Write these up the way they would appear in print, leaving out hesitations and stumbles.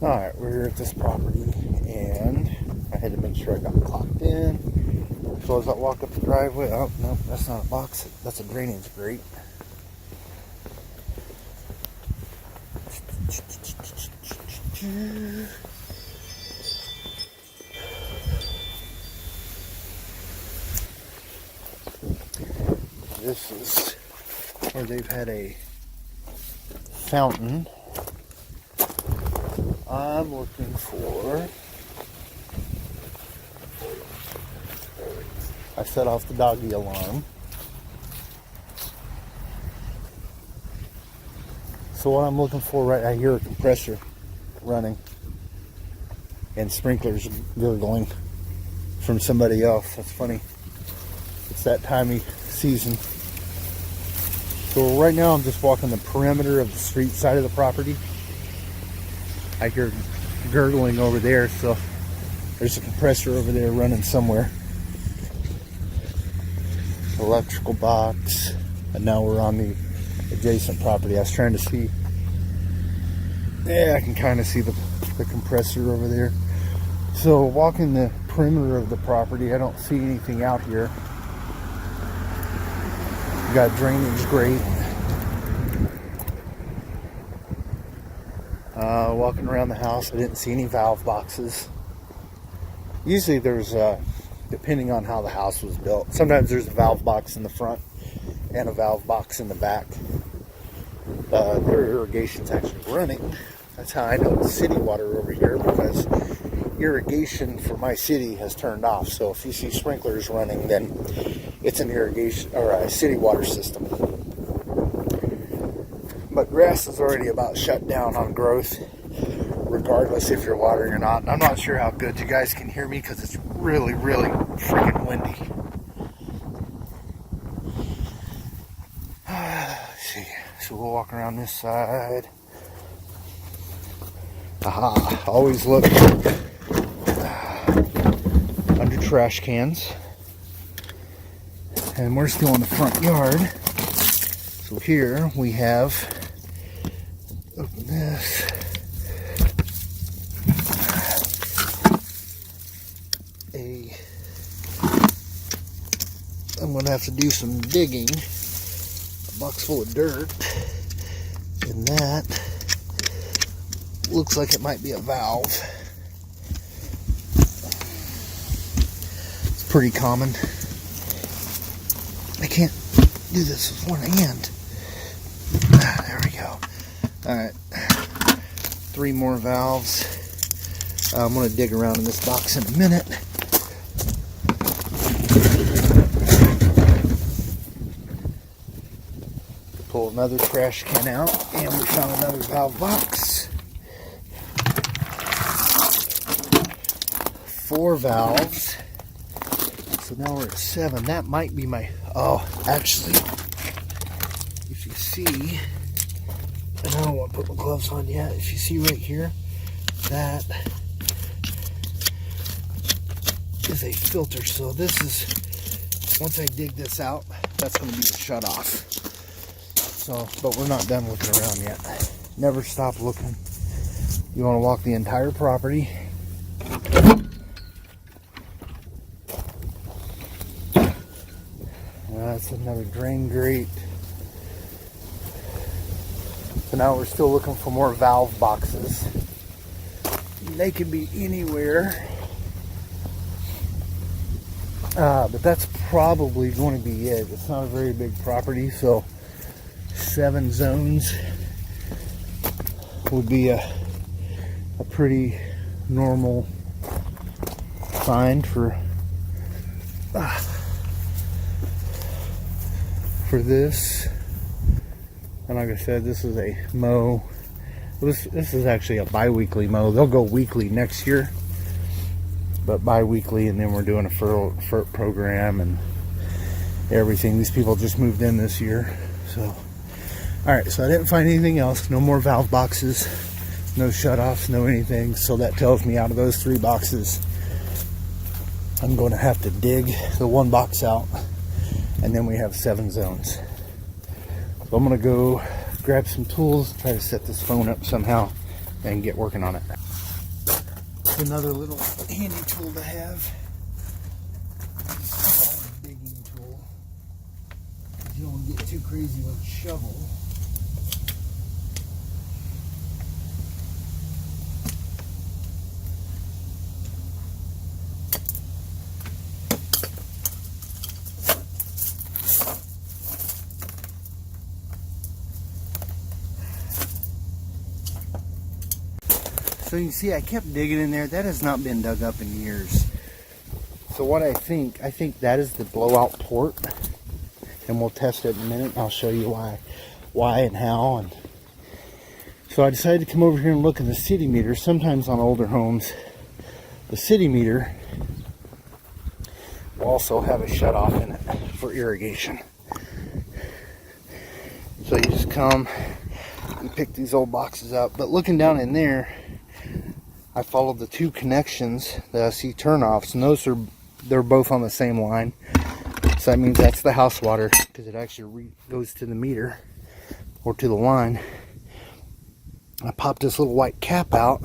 Alright, we're here at this property, and I had to make sure I got clocked in. So as I walk up the driveway, oh, no, that's not a box, that's a drainage grate. This is where they've had a fountain. I'm looking for... I set off the doggy alarm. So what I'm looking for, right, I hear a compressor running and sprinklers gurgling from somebody else. That's funny. It's that time of season. So right now I'm just walking the perimeter of the street side of the property. I hear gurgling over there, so there's a compressor over there running somewhere. Electrical box, and now we're on the adjacent property. I was trying to see. Yeah, I can kind of see the compressor over there. So walking the perimeter of the property, I don't see anything out here. We got drainage grate. Walking around the house, I didn't see any valve boxes. Usually there's, depending on how the house was built, sometimes there's a valve box in the front and a valve box in the back. Their irrigation's actually running. That's how I know it's city water over here, because irrigation for my city has turned off. So if you see sprinklers running, then it's an irrigation or a city water system. But grass is already about shut down on growth, regardless if you're watering or not. And I'm not sure how good you guys can hear me because it's really, really freaking windy. Let's see. So we'll walk around this side. Aha, always look under trash cans. And we're still in the front yard. So here we have, open this. I'm going to have to do some digging. A box full of dirt. And that looks like it might be a valve. It's pretty common. I can't do this with one hand. There we go. Alright. 3 more valves. I'm going to dig around in this box in a minute. Pull another trash can out, and we found another valve box. 4 valves. So now we're at 7. That might be my... Oh, actually, if you see... And I don't want to put my gloves on yet. If you see right here, that is a filter. So this is... Once I dig this out, that's going to be the shut-off. So, but we're not done looking around yet. Never stop looking. You want to walk the entire property. That's another drain grate. So now we're still looking for more valve boxes. They could be anywhere. But that's probably going to be it. It's not a very big property, so 7 zones would be a pretty normal find for this. And like I said, this is a mow. This is actually a bi-weekly mow. They'll go weekly next year, but bi-weekly, and then we're doing a FERT program and everything. These people just moved in this year, so. Alright, so I didn't find anything else. No more valve boxes, no shutoffs, no anything. So that tells me out of those 3 boxes, I'm going to have to dig the 1 box out, and then we have 7 zones. So I'm going to go grab some tools, try to set this phone up somehow and get working on it. It's another little handy tool to have. A digging tool. You don't want to get too crazy with a shovel. So you see, I kept digging in there. That has not been dug up in years. So what I think that is the blowout port, and we'll test it in a minute. I'll show you why and how. And so I decided to come over here and look at the city meter. Sometimes on older homes, the city meter will also have a shutoff in it for irrigation. So you just come and pick these old boxes up. But looking down in there, I followed the two connections that I see turnoffs, and they're both on the same line. So that means that's the house water, because it actually goes to the meter or to the line. I popped this little white cap out,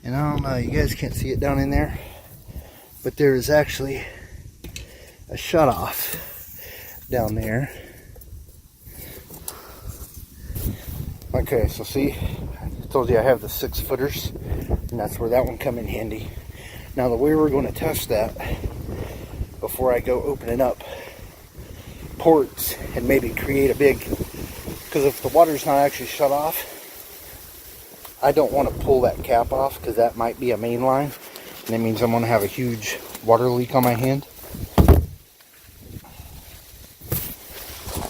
and I don't know, you guys can't see it down in there, but there is actually a shutoff down there. Okay, so see, I told you I have the 6-footers, and that's where that one come in handy. Now the way we're going to test that, before I go opening up ports and maybe create a big, because if the water's not actually shut off, I don't want to pull that cap off, because that might be a main line, and that means I'm going to have a huge water leak on my hand.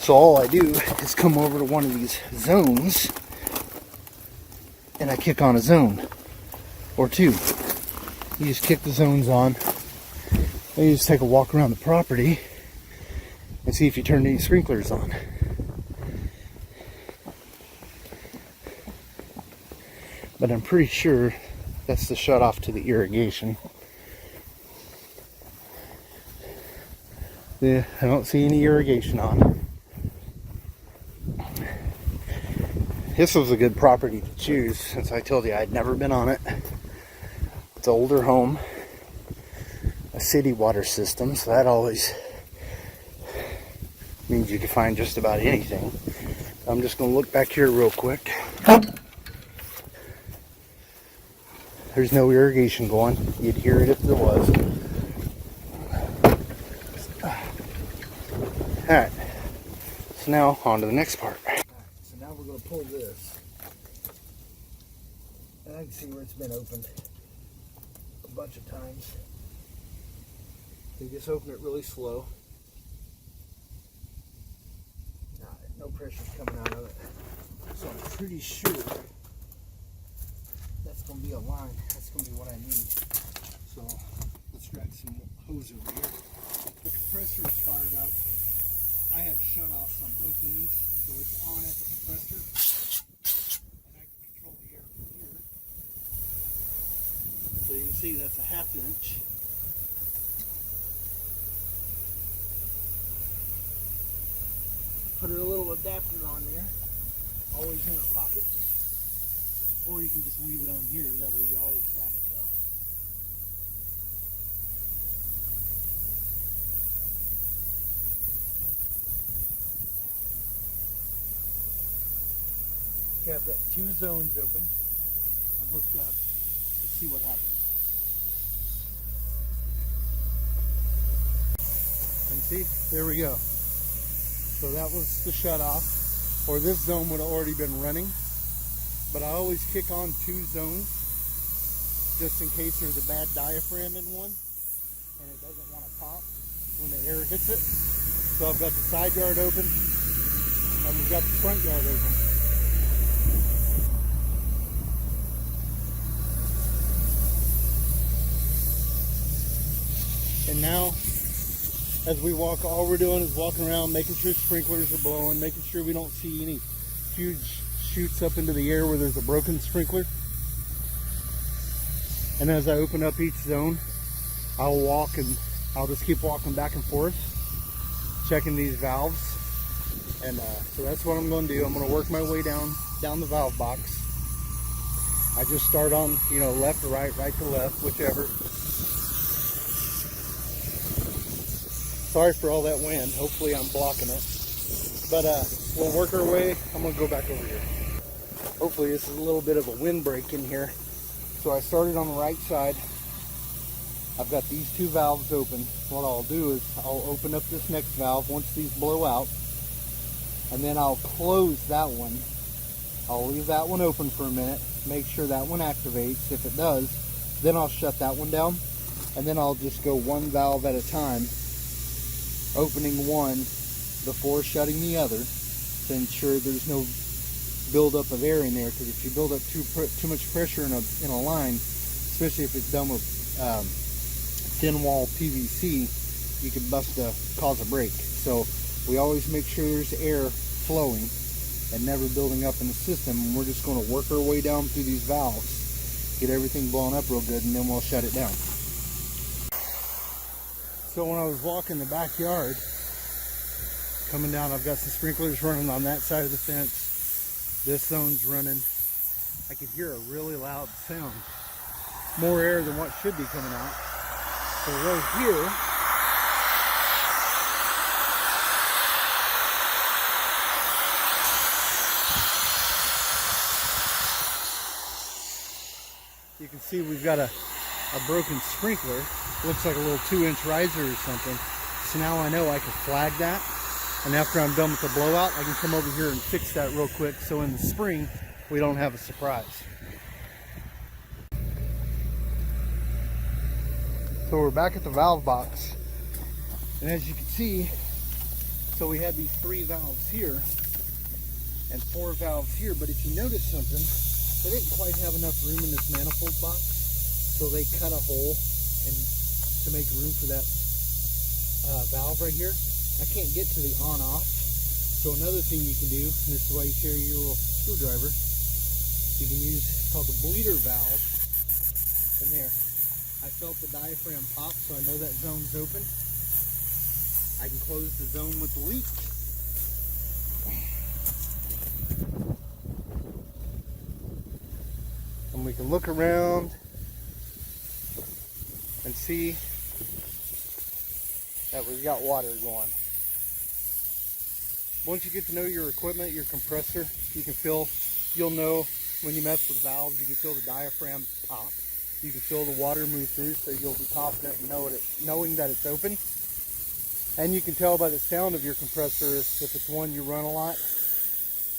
So all I do is come over to one of these zones, and I kick on a zone or two. You just kick the zones on, and you just take a walk around the property and see if you turn any sprinklers on. But I'm pretty sure that's the shut off to the irrigation. Yeah, I don't see any irrigation on. This was a good property to choose, since I told you I'd never been on it. It's an older home, a city water system, so that always means you can find just about anything. I'm just going to look back here real quick. There's no irrigation going. You'd hear it if there was. Alright, so now on to the next part. So now we're going to pull this. And I can see where it's been opened a bunch of times. You just open it really slow. No pressure's coming out of it. So I'm pretty sure that's going to be a line. That's going to be what I need. So let's drag some hose over here. The compressor is fired up. I have shutoffs on both ends, so it's on at the compressor. And I can control the air from here. So you can see that's a 1/2 inch. Put a little adapter on there, always in a pocket, or you can just leave it on here, that way you always have it though. Okay, I've got 2 zones open. I'm hooked up. Let's see what happens. And see, there we go. So that was the shut off, or this zone would have already been running. But I always kick on 2 zones just in case there's a bad diaphragm in one and it doesn't want to pop when the air hits it. So I've got the side yard open and we've got the front yard open. And now, as we walk, all we're doing is walking around, making sure sprinklers are blowing, making sure we don't see any huge shoots up into the air where there's a broken sprinkler. And as I open up each zone, I'll walk and I'll just keep walking back and forth, checking these valves. And so that's what I'm going to do. I'm going to work my way down the valve box. I just start on, you know, left to right, right to left, whichever. Sorry for all that wind. Hopefully I'm blocking it. But we'll work our way. I'm going to go back over here. Hopefully this is a little bit of a windbreak in here. So I started on the right side. I've got these two valves open. What I'll do is I'll open up this next valve once these blow out. And then I'll close that one. I'll leave that one open for a minute. Make sure that one activates. If it does, then I'll shut that one down. And then I'll just go one valve at a time, opening one before shutting the other to ensure there's no buildup of air in there. Because if you build up too much pressure in a line, especially if it's done with thin wall PVC, you could cause a break. So we always make sure there's air flowing and never building up in the system. And we're just going to work our way down through these valves, get everything blown up real good, and then we'll shut it down. So when I was walking the backyard, coming down, I've got some sprinklers running on that side of the fence. This zone's running. I could hear a really loud sound. More air than what should be coming out. So right here, you can see we've got a broken sprinkler. Looks like a little 2-inch riser or something. So now I know I can flag that. And after I'm done with the blowout, I can come over here and fix that real quick. So in the spring, we don't have a surprise. So we're back at the valve box. And as you can see, so we had these 3 valves here and 4 valves here. But if you notice something, they didn't quite have enough room in this manifold box, so they cut a hole and to make room for that valve right here. I can't get to the on-off, so another thing you can do, and this is why you carry your little screwdriver, you can use, it's called the bleeder valve. And there, I felt the diaphragm pop, so I know that zone's open. I can close the zone with the leak. And we can look around and see that we've got water going. Once you get to know your equipment, your compressor, you'll know when you mess with valves, you can feel the diaphragm pop. You can feel the water move through, so you'll be confident in knowing that it's open. And you can tell by the sound of your compressor if it's one you run a lot,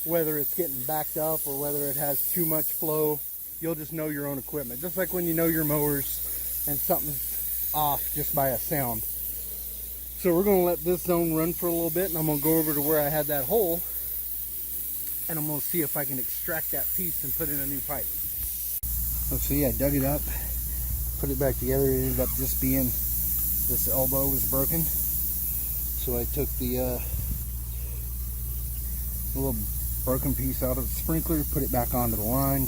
whether it's getting backed up or whether it has too much flow. You'll just know your own equipment. Just like when you know your mowers and something's off just by a sound. So we're going to let this zone run for a little bit, and I'm going to go over to where I had that hole, and I'm going to see if I can extract that piece and put in a new pipe. Let's see, I dug it up, put it back together. It ended up just being, this elbow was broken. So I took the little broken piece out of the sprinkler, put it back onto the line.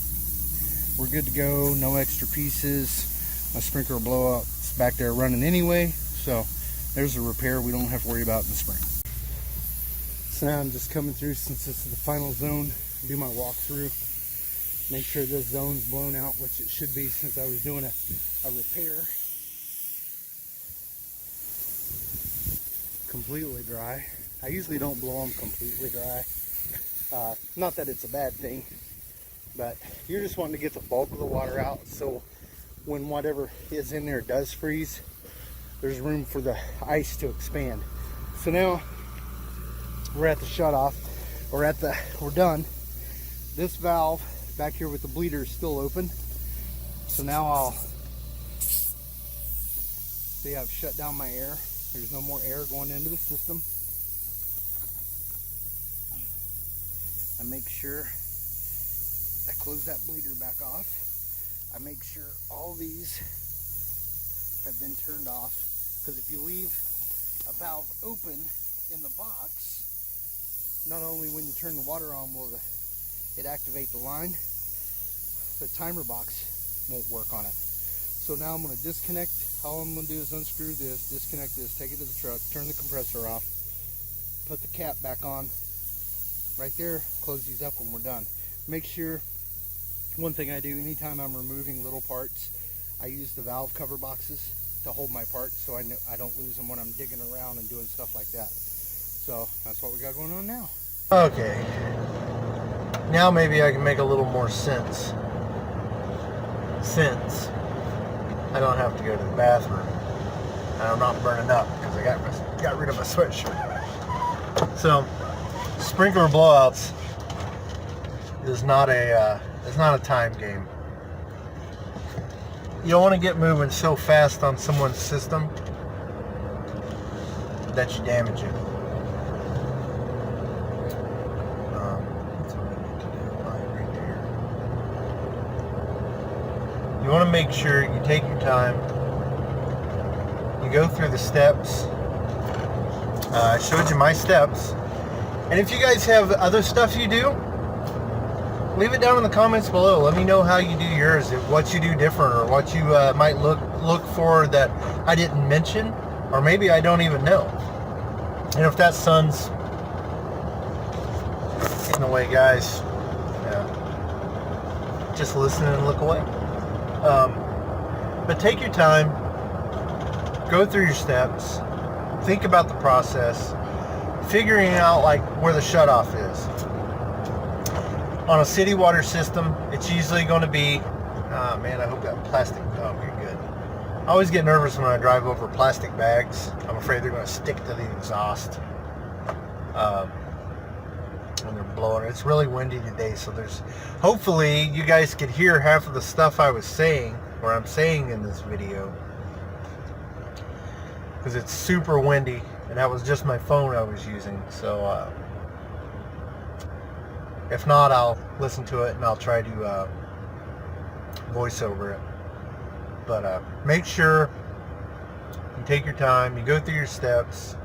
We're good to go, no extra pieces. My sprinkler blowout's back there running anyway, so there's a repair we don't have to worry about in the spring. So now I'm just coming through, since this is the final zone, do my walkthrough, make sure this zone's blown out, which it should be since I was doing a repair. Completely dry. I usually don't blow them completely dry. Not that it's a bad thing, but you're just wanting to get the bulk of the water out, so when whatever is in there does freeze, there's room for the ice to expand. So now we're at the shut off, we're done. This valve back here with the bleeder is still open. So now I'll see, I've shut down my air. There's no more air going into the system. I make sure I close that bleeder back off. I make sure all these have been turned off, because if you leave a valve open in the box, not only when you turn the water on will it activate the line, the timer box won't work on it. So now I'm going to disconnect. All I'm going to do is unscrew this, disconnect this, take it to the truck, turn the compressor off, put the cap back on right there, close these up when we're done. Make sure One thing I do anytime I'm removing little parts, I use the valve cover boxes to hold my parts so I don't lose them when I'm digging around and doing stuff like that. So that's what we got going on now. Okay, now maybe I can make a little more sense, since I don't have to go to the bathroom and I'm not burning up because I got rid of my sweatshirt. So sprinkler blowouts is not a time game. You don't want to get moving so fast on someone's system that you damage it. That's what I need to do right there. You want to make sure you take your time. You go through the steps. I showed you my steps. And if you guys have other stuff you do, leave it down in the comments below. Let me know how you do yours, what you do different, or what you might look for that I didn't mention, or maybe I don't even know. And if that sun's in the way, guys, yeah, just listen and look away. But take your time, go through your steps, think about the process, figuring out like where the shutoff is. On a city water system, it's usually going to be, man, I hope that plastic, oh, you're good. I always get nervous when I drive over plastic bags. I'm afraid they're going to stick to the exhaust when they're blowing. It's really windy today, so hopefully you guys could hear half of the stuff I was saying, or I'm saying in this video, because it's super windy, and that was just my phone I was using, so if not, I'll listen to it and I'll try to voice over it. But make sure you take your time, you go through your steps,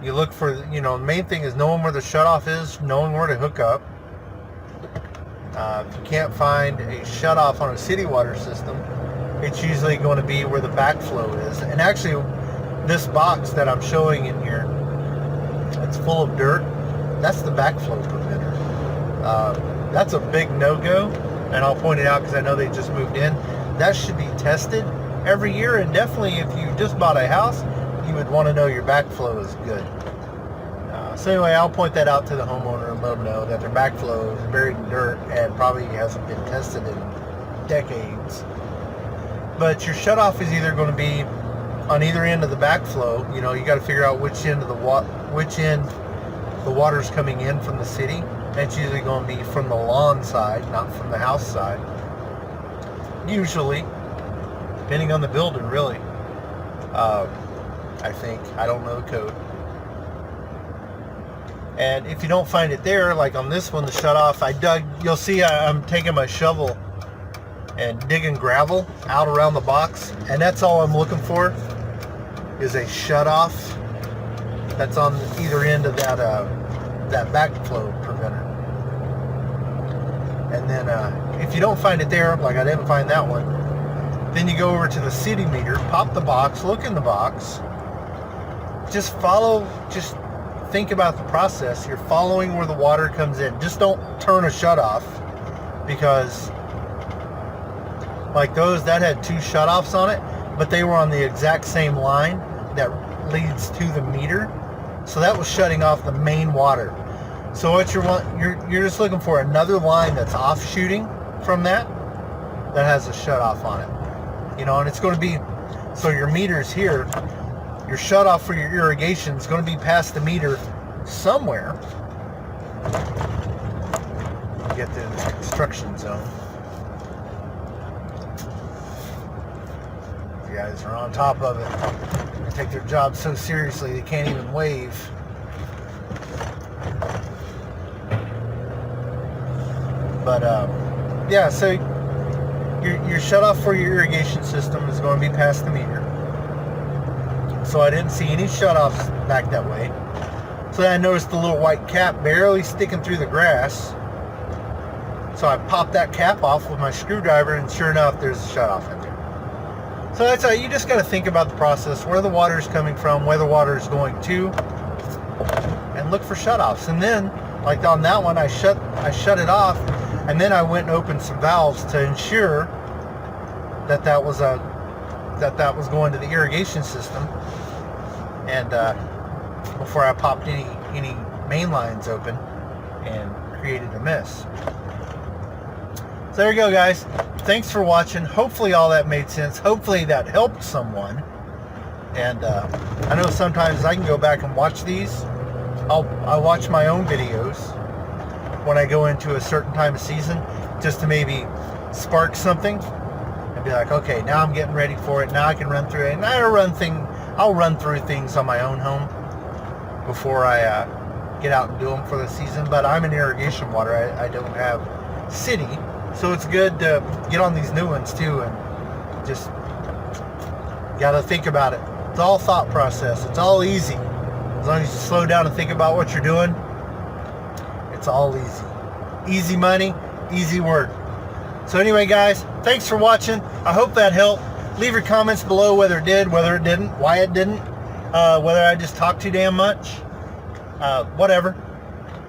you look for, the main thing is knowing where the shutoff is, knowing where to hook up. If you can't find a shutoff on a city water system, it's usually going to be where the backflow is. And actually, this box that I'm showing in here, it's full of dirt. That's the backflow preventer. That's a big no-go, and I'll point it out because I know they just moved in. That should be tested every year, and definitely if you just bought a house, you would want to know your backflow is good. So anyway, I'll point that out to the homeowner and let them know that their backflow is buried in dirt and probably hasn't been tested in decades. But your shutoff is either going to be on either end of the backflow. You got to figure out which end the water's coming in from the city. It's usually going to be from the lawn side, not from the house side. Usually, depending on the building, really. I think. I don't know the code. And if you don't find it there, like on this one, the shutoff, you'll see I'm taking my shovel and digging gravel out around the box. And that's all I'm looking for is a shutoff that's on either end of that backflow preventer. And then if you don't find it there, like I didn't find that one, then you go over to the city meter, pop the box, look in the box, just think about the process. You're following where the water comes in. Just don't turn a shutoff, because like those that had two shutoffs on it, but they were on the exact same line that leads to the meter. So that was shutting off the main water. So what you're just looking for another line that's offshooting from that has a shutoff on it. And it's going to be, so your meter's here, your shutoff for your irrigation is going to be past the meter somewhere. Get to the construction zone. You guys are on top of it. They take their job so seriously they can't even wave. But yeah, so your shutoff for your irrigation system is going to be past the meter. So I didn't see any shutoffs back that way. So then I noticed the little white cap barely sticking through the grass. So I popped that cap off with my screwdriver, and sure enough, there's a shutoff in there. So that's how you just got to think about the process, where the water is coming from, where the water is going to, and look for shutoffs. And then, like on that one, I shut it off. And then I went and opened some valves to ensure that that was going to the irrigation system, and before I popped any main lines open and created a mess. So there you go, guys. Thanks for watching. Hopefully all that made sense. Hopefully that helped someone. And I know sometimes I can go back and watch these. I watch my own videos when I go into a certain time of season, just to maybe spark something and be like, okay, now I'm getting ready for it. Now I can run through it. And I'll run through things on my own home before I get out and do them for the season. But I'm in irrigation water. I don't have city, so it's good to get on these new ones too, and just gotta think about it. It's all thought process. It's all easy. As long as you slow down and think about what you're doing, it's all easy. Easy money, easy work. So anyway, guys, thanks for watching. I hope that helped. Leave your comments below whether it did, whether it didn't, why it didn't, whether I just talked too damn much, whatever.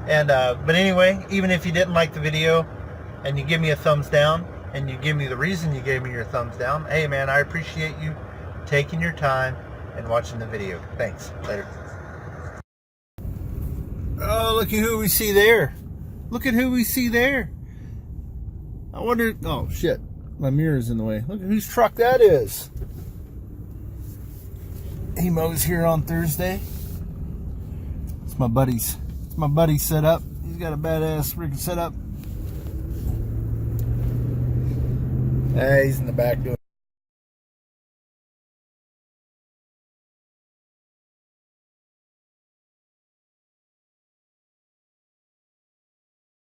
And but anyway, even if you didn't like the video and you give me a thumbs down and you give me the reason you gave me your thumbs down, hey man, I appreciate you taking your time and watching the video. Thanks. Later. Oh, look at who we see there. Look at who we see there. I wonder, oh shit, my mirror's in the way. Look at whose truck that is. He mows here on Thursday. It's my buddy's setup. He's got a badass freaking setup. Hey, he's in the back doing